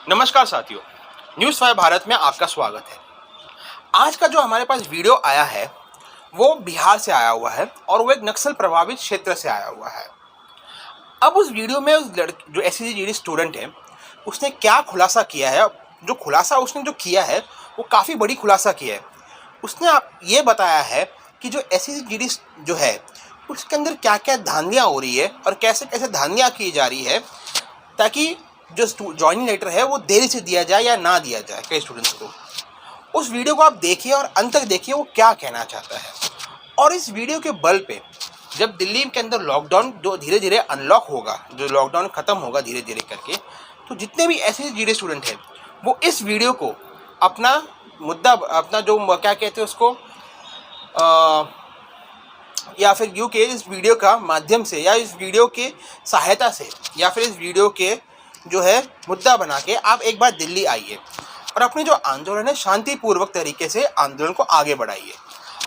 नमस्कार साथियों, न्यूज़ 5 भारत में आपका स्वागत है। आज का जो हमारे पास वीडियो आया है वो बिहार से आया हुआ है और वो एक नक्सल प्रभावित क्षेत्र से आया हुआ है। अब उस वीडियो में उस जो एससीजीडी स्टूडेंट है उसने क्या खुलासा किया है, जो खुलासा उसने जो किया है वो काफ़ी बड़ी खुलासा किया है। उसने ये बताया है कि जो एससीजीडी जो है उसके अंदर क्या क्या धांधलियाँ हो रही है और कैसे कैसे धांधलियाँ की जा रही है ताकि जो ज्वाइनिंग लेटर है वो देरी से दिया जाए या ना दिया जाए कई स्टूडेंट्स को। उस वीडियो को आप देखिए और अंत तक देखिए वो क्या कहना चाहता है। और इस वीडियो के बल पे जब दिल्ली के अंदर लॉकडाउन जो धीरे धीरे अनलॉक होगा, जो लॉकडाउन खत्म होगा धीरे धीरे करके, तो जितने भी ऐसे जीडी स्टूडेंट हैं वो इस वीडियो को अपना मुद्दा, अपना जो क्या कहते हैं उसको, या फिर यूँ के इस वीडियो का माध्यम से या इस वीडियो के सहायता से या फिर इस वीडियो के जो है मुद्दा बना के आप एक बार दिल्ली आइए और अपनी जो आंदोलन है शांतिपूर्वक तरीके से आंदोलन को आगे बढ़ाइए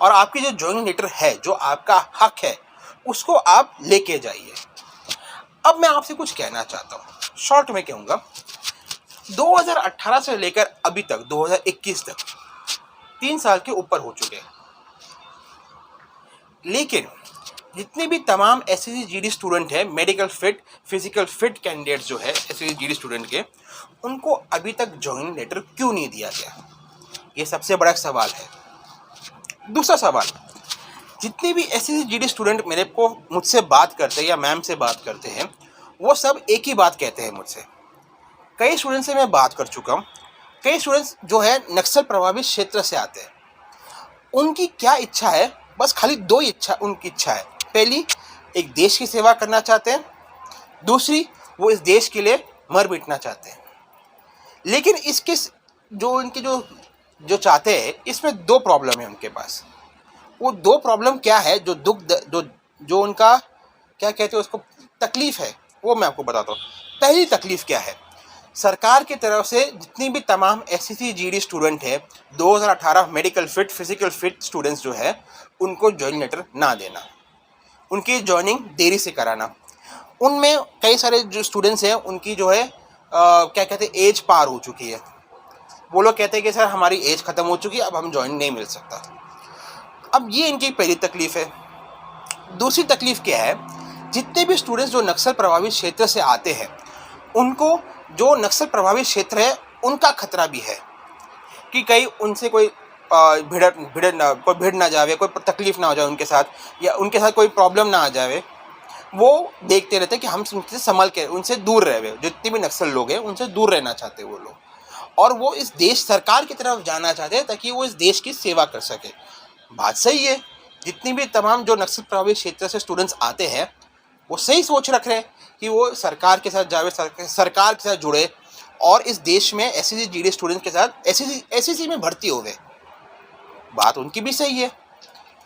और आपकी जो ज्वाइनिंग लेटर है, जो आपका हक है, उसको आप लेके जाइए। अब मैं आपसे कुछ कहना चाहता हूँ, शॉर्ट में कहूँगा। 2018 से लेकर अभी तक 2021 तक 3 साल के ऊपर हो चुके हैं, लेकिन जितने भी तमाम एससीजीडी स्टूडेंट हैं, medical fit, physical fit candidates जो है एससीजीडी स्टूडेंट के, उनको अभी तक ज्वाइनिंग लेटर क्यों नहीं दिया गया, ये सबसे बड़ा सवाल है। दूसरा सवाल, जितने भी एससीजीडी स्टूडेंट मुझसे बात करते हैं या मैम से बात करते हैं, वो सब एक ही बात कहते हैं मुझसे। कई स्टूडेंट से मैं बात कर चुका हूँ, कई स्टूडेंट्स जो है नक्सल प्रभावित क्षेत्र से आते हैं। उनकी क्या इच्छा है, बस खाली दो इच्छा उनकी इच्छा है। पहली, एक देश की सेवा करना चाहते हैं, दूसरी वो इस देश के लिए मर मिटना चाहते हैं। लेकिन इसके जो उनके जो चाहते हैं, इसमें दो प्रॉब्लम है उनके पास। वो दो प्रॉब्लम क्या है, जो जो उनका क्या कहते हैं उसको तकलीफ है, वो मैं आपको बताता हूँ। पहली तकलीफ क्या है, सरकार की तरफ से जितनी भी तमाम एससीजीडी स्टूडेंट है 2018 medical fit, physical fit students जो है, उनको ज्वाइनिंग लेटर ना देना, उनकी ज्वाइनिंग देरी से कराना। उनमें कई सारे जो स्टूडेंट्स हैं उनकी जो है क्या कहते हैं एज पार हो चुकी है। वो लोग कहते हैं कि सर हमारी एज ख़त्म हो चुकी है, अब हम ज्वाइन नहीं मिल सकता। अब ये इनकी पहली तकलीफ़ है। दूसरी तकलीफ़ क्या है, जितने भी स्टूडेंट्स जो नक्सल प्रभावित क्षेत्र से आते हैं, उनको जो नक्सल प्रभावित क्षेत्र है उनका खतरा भी है कि कहीं उनसे कोई भिड़ ना जावे, कोई तकलीफ ना हो जाए उनके साथ, या उनके साथ कोई प्रॉब्लम ना आ जाए। वो देखते रहते हैं कि हम उनसे संभल के, उनसे दूर रहे। जितने भी नक्सल लोग हैं उनसे दूर रहना चाहते हैं वो लोग, और वो इस देश सरकार की तरफ जाना चाहते हैं ताकि वो इस देश की सेवा कर सके। बात सही है, जितनी भी तमाम जो नक्सल प्रभावित क्षेत्र से स्टूडेंट्स आते हैं वो सही सोच रख रहे हैं कि वो सरकार के साथ जावे, सरकार के साथ जुड़े और इस देश में एससीजीडी स्टूडेंट के साथ एससीसी में भर्ती हो गए। बात उनकी भी सही है,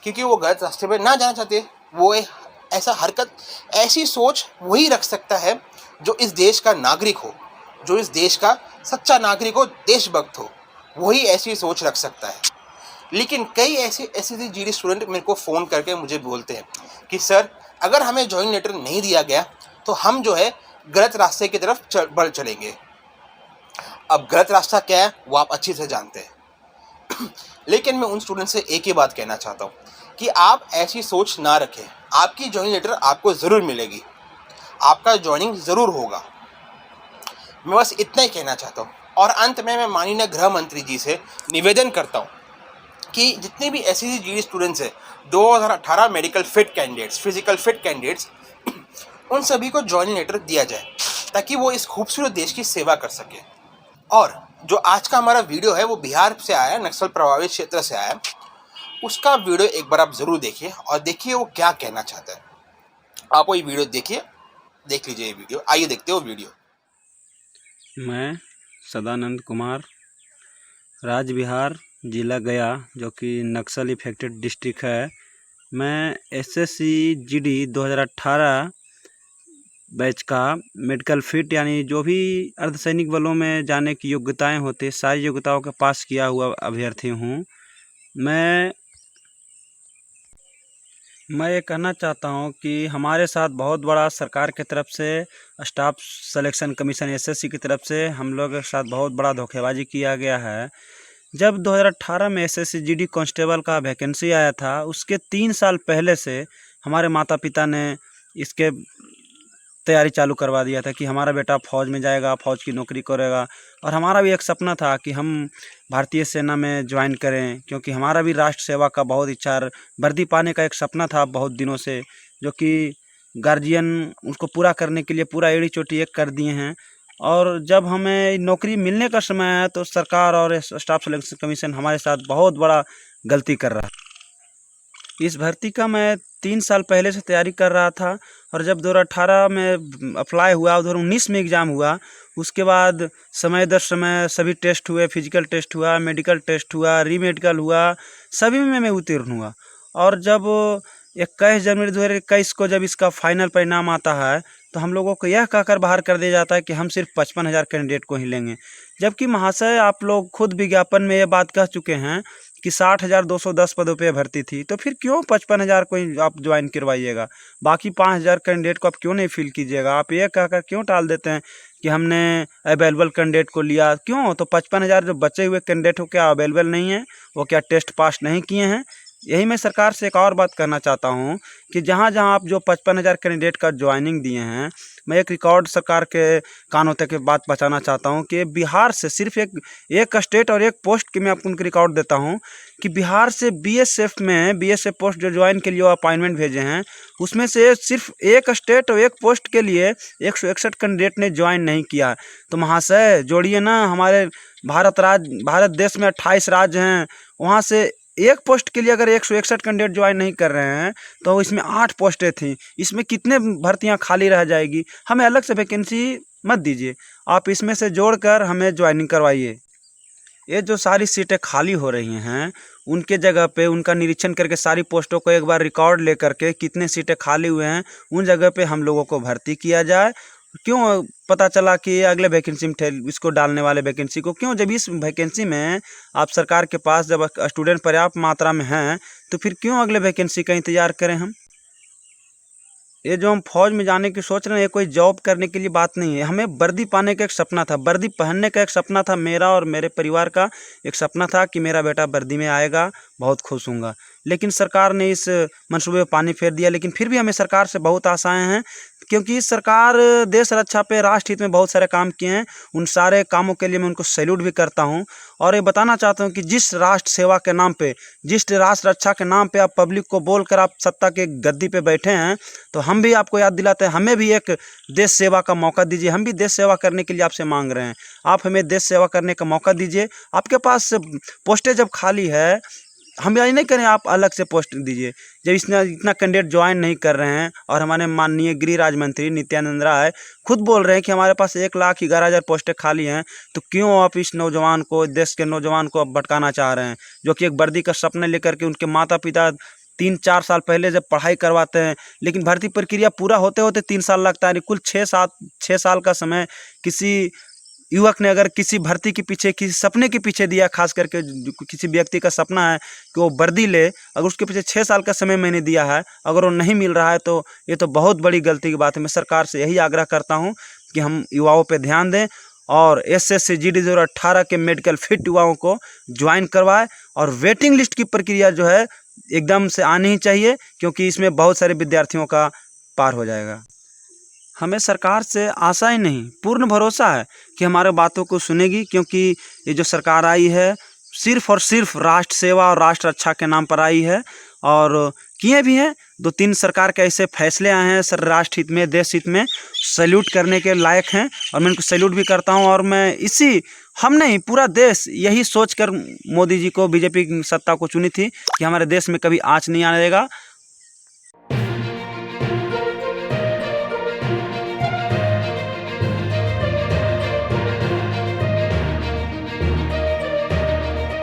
क्योंकि वो गलत रास्ते पर ना जाना चाहते। वो ऐसा हरकत, ऐसी सोच वही रख सकता है जो इस देश का नागरिक हो, जो इस देश का सच्चा नागरिक हो, देशभक्त हो, वही ऐसी सोच रख सकता है। लेकिन कई ऐसे एससीजीडी स्टूडेंट मेरे को फ़ोन करके मुझे बोलते हैं कि सर अगर हमें ज्वाइनिंग लेटर नहीं दिया गया तो हम जो है गलत रास्ते की तरफ बढ़ चलेंगे। अब गलत रास्ता क्या है वो आप अच्छे से जानते हैं। लेकिन मैं उन स्टूडेंट से एक ही बात कहना चाहता हूँ कि आप ऐसी सोच ना रखें। आपकी ज्वाइनिंग लेटर आपको ज़रूर मिलेगी, आपका ज्वाइनिंग ज़रूर होगा। मैं बस इतना ही कहना चाहता हूँ। और अंत में मैं माननीय गृह मंत्री जी से निवेदन करता हूँ कि जितने भी एससीजीडी स्टूडेंट्स हैं 2018 medical fit candidates, physical fit candidates, उन सभी को ज्वाइनिंग लेटर दिया जाए ताकि वो इस खूबसूरत देश की सेवा कर सके। और जो आज का हमारा वीडियो है वो बिहार से आया है, नक्सल प्रभावित क्षेत्र से आया है। उसका वीडियो एक बार आप ज़रूर देखिए और देखिए वो क्या कहना चाहता है। आप वो ये वीडियो देखिए, देख लीजिए ये वीडियो। आइए देखते हो वीडियो। मैं सदानंद कुमार, राज्य बिहार, जिला गया, जो कि नक्सल इफेक्टेड डिस्ट्रिक्ट है। मैं एसएससीजीडी 2018 बैच का मेडिकल फिट, यानी जो भी अर्धसैनिक बलों में जाने की योग्यताएं होती है, सारी योग्यताओं का पास किया हुआ अभ्यर्थी हूं। मैं ये कहना चाहता हूँ कि हमारे साथ बहुत बड़ा सरकार की तरफ से स्टाफ सिलेक्शन कमीशन एसएससी की तरफ से हम लोग के साथ बहुत बड़ा धोखेबाजी किया गया है। जब 2018 में एसएससी जीडी कांस्टेबल का वैकेंसी आया था, उसके 3 साल पहले से हमारे माता पिता ने इसके तैयारी चालू करवा दिया था कि हमारा बेटा फ़ौज में जाएगा, फ़ौज की नौकरी करेगा। और हमारा भी एक सपना था कि हम भारतीय सेना में ज्वाइन करें, क्योंकि हमारा भी राष्ट्र सेवा का बहुत इच्छा, वर्दी पाने का एक सपना था बहुत दिनों से, जो कि गार्जियन उसको पूरा करने के लिए पूरा एड़ी चोटी एक कर दिए हैं। और जब हमें नौकरी मिलने का समय आया तो सरकार और स्टाफ सिलेक्शन कमीशन हमारे साथ बहुत बड़ा गलती कर रहा है। इस भर्ती का मैं 3 साल पहले से तैयारी कर रहा था, और जब 2018 में अप्लाई हुआ, 2019 में एग्ज़ाम हुआ, उसके बाद समय दर समय सभी टेस्ट हुए, फिजिकल टेस्ट हुआ, मेडिकल टेस्ट हुआ, री मेडिकल हुआ, सभी में मैं उत्तीर्ण हुआ। और जब 21 जनवरी 2021 को जब इसका फाइनल परिणाम आता है, तो हम लोगों को यह कहकर बाहर कर दिया जाता है कि हम सिर्फ 55,000 कैंडिडेट को ही लेंगे। जबकि महाशय, आप लोग खुद विज्ञापन में ये बात कह चुके हैं कि 60,210 पदों पे भर्ती थी, तो फिर क्यों 55,000 को ही आप ज्वाइन करवाइएगा? बाकी 5,000 कैंडिडेट को आप क्यों नहीं फिल कीजिएगा? आप ये कहकर क्यों टाल देते हैं कि हमने अवेलेबल कैंडिडेट को लिया? क्यों? तो 55,000 जो बचे हुए कैंडिडेट हो, क्या अवेलेबल नहीं है? वो क्या टेस्ट पास नहीं किए हैं? यही मैं सरकार से एक और बात कहना चाहता हूँ कि जहाँ जहाँ आप जो 55,000 कैंडिडेट का ज्वाइनिंग दिए हैं, मैं एक रिकॉर्ड सरकार के कानों तक बात पहुँचाना चाहता हूँ कि बिहार से सिर्फ एक स्टेट और एक पोस्ट की मैं आपको उनकी रिकॉर्ड देता हूँ कि बिहार से बीएसएफ पोस्ट जो ज्वाइन के लिए अपॉइंटमेंट भेजे हैं, उसमें से सिर्फ एक स्टेट और एक पोस्ट के लिए 161 कैंडिडेट ने ज्वाइन नहीं किया। तो महाशय, जोड़िए ना, हमारे भारत देश में 28 राज्य हैं, वहाँ से एक पोस्ट के लिए अगर 161 कैंडिडेट ज्वाइन नहीं कर रहे हैं, तो इसमें 8 पोस्टें थी, इसमें कितने भर्तियां खाली रह जाएगी? हमें अलग से वैकेंसी मत दीजिए, आप इसमें से जोड़कर हमें ज्वाइनिंग करवाइए। ये जो सारी सीटें खाली हो रही हैं, उनके जगह पे उनका निरीक्षण करके सारी पोस्टों को एक बार रिकॉर्ड लेकर के कितने सीटें खाली हुए हैं, उन जगह पे हम लोगों को भर्ती किया जाए। क्यों पता चला कि अगले वैकेंसी में इसको डालने वाले वैकेंसी को क्यों, जब इस वैकेंसी में आप सरकार के पास जब स्टूडेंट पर्याप्त मात्रा में हैं, तो फिर क्यों अगले वैकेंसी का इंतज़ार करें हम? ये जो हम फौज में जाने की सोच रहे हैं, ये कोई जॉब करने के लिए बात नहीं है। हमें वर्दी पाने का एक सपना था, वर्दी पहनने का एक सपना था, मेरा और मेरे परिवार का एक सपना था कि मेरा बेटा वर्दी में आएगा, बहुत खुश होऊंगा। लेकिन सरकार ने इस मंसूबे में पानी फेर दिया। लेकिन फिर भी हमें सरकार से बहुत आशाएं हैं, क्योंकि सरकार देश रक्षा पे, राष्ट्र हित में बहुत सारे काम किए हैं। उन सारे कामों के लिए मैं उनको सैल्यूट भी करता हूं। और ये बताना चाहता हूं कि जिस राष्ट्र सेवा के नाम पे, जिस राष्ट्र रक्षा के नाम पे आप पब्लिक को बोलकर आप सत्ता के गद्दी पे बैठे हैं, तो हम भी आपको याद दिलाते हैं, हमें भी एक देश सेवा का मौका दीजिए। हम भी देश सेवा करने के लिए आपसे मांग रहे हैं, आप हमें देश सेवा करने का मौका दीजिए। आपके पास पोस्टें जब खाली है, हम ये नहीं करें आप अलग से पोस्ट दीजिए। जब इतना कैंडिडेट ज्वाइन नहीं कर रहे हैं, और हमारे माननीय गृह राज्य मंत्री नित्यानंद राय खुद बोल रहे हैं कि हमारे पास 1,11,000 पोस्टें खाली हैं, तो क्यों आप इस नौजवान को, देश के नौजवान को आप भटकाना चाह रहे हैं, जो कि एक वर्दी का सपना लेकर के उनके माता पिता 3-4 साल पहले जब पढ़ाई करवाते हैं, लेकिन भर्ती प्रक्रिया पूरा होते होते 3 साल लगता है। कुल 6 साल का समय किसी युवक ने अगर किसी भर्ती के पीछे, किसी सपने के पीछे दिया, खास करके किसी व्यक्ति का सपना है कि वो वर्दी ले, अगर उसके पीछे 6 साल का समय मैंने दिया है, अगर वो नहीं मिल रहा है, तो ये तो बहुत बड़ी गलती की बात है। मैं सरकार से यही आग्रह करता हूँ कि हम युवाओं पे ध्यान दें और एसएससी जीडी 2018 के मेडिकल फिट युवाओं को ज्वाइन करवाएं। और वेटिंग लिस्ट की प्रक्रिया जो है एकदम से आनी ही चाहिए, क्योंकि इसमें बहुत सारे विद्यार्थियों का पार हो जाएगा। हमें सरकार से आशा ही नहीं, पूर्ण भरोसा है कि हमारे बातों को सुनेगी, क्योंकि ये जो सरकार आई है सिर्फ और सिर्फ राष्ट्र सेवा और राष्ट्र रक्षा के नाम पर आई है, और किए भी हैं। 2-3 सरकार के ऐसे फैसले आए हैं सर, राष्ट्र हित में, देश हित में, सैल्यूट करने के लायक हैं, और मैं इनको सैल्यूट भी करता हूं। और मैं हम नहीं, पूरा देश यही सोचकर मोदी जी को, बीजेपी की सत्ता को चुनी थी कि हमारे देश में कभी आँच नहीं आने देगा।